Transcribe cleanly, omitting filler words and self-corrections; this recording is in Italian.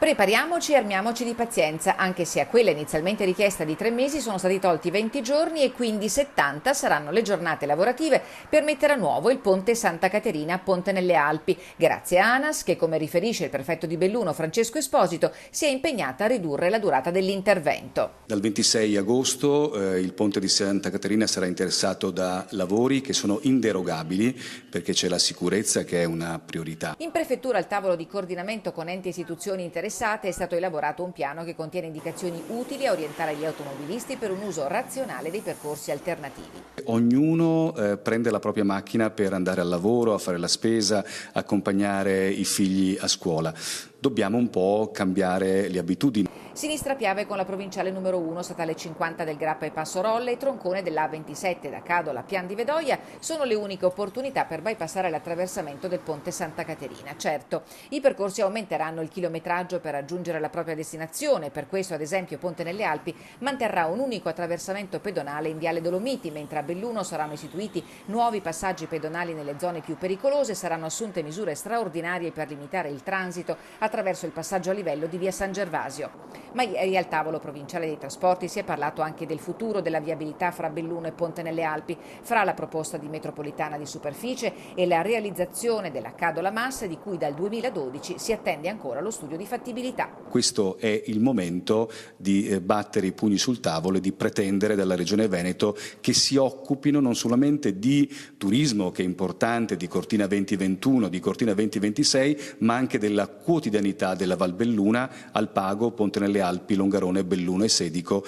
Prepariamoci e armiamoci di pazienza, anche se a quella inizialmente richiesta di 3 mesi sono stati tolti 20 giorni e quindi 70 saranno le giornate lavorative per mettere a nuovo il ponte Santa Caterina a Ponte nelle Alpi, grazie a ANAS che, come riferisce il prefetto di Belluno Francesco Esposito, si è impegnata a ridurre la durata dell'intervento. Dal 26 agosto il ponte di Santa Caterina sarà interessato da lavori che sono inderogabili perché c'è la sicurezza che è una priorità. In prefettura, al tavolo di coordinamento con enti e istituzioni interessate, è stato elaborato un piano che contiene indicazioni utili a orientare gli automobilisti per un uso razionale dei percorsi alternativi. Ognuno prende la propria macchina per andare al lavoro, a fare la spesa, accompagnare i figli a scuola. Dobbiamo un po' cambiare le abitudini. Sinistra Piave con la provinciale numero 1, statale 50 del Grappa e Passorolle e troncone dell'A27 da Cadola a Pian di Vedoia sono le uniche opportunità per bypassare l'attraversamento del ponte Santa Caterina. Certo, i percorsi aumenteranno il chilometraggio per raggiungere la propria destinazione, per questo ad esempio Ponte nelle Alpi manterrà un unico attraversamento pedonale in Viale Dolomiti, mentre a Belluno saranno istituiti nuovi passaggi pedonali nelle zone più pericolose e saranno assunte misure straordinarie per limitare il transito attraverso il passaggio a livello di via San Gervasio. Ma ieri al tavolo provinciale dei trasporti si è parlato anche del futuro della viabilità fra Belluno e Ponte nelle Alpi, fra la proposta di metropolitana di superficie e la realizzazione della Cadola Massa, di cui dal 2012 si attende ancora lo studio di fattibilità. Questo è il momento di battere i pugni sul tavolo e di pretendere dalla Regione Veneto che si occupino non solamente di turismo, che è importante, di Cortina 2021, di Cortina 2026, ma anche della quotidianità della Val Belluna, Alpago, Ponte nelle Alpi, Longarone, Belluno e Sedico.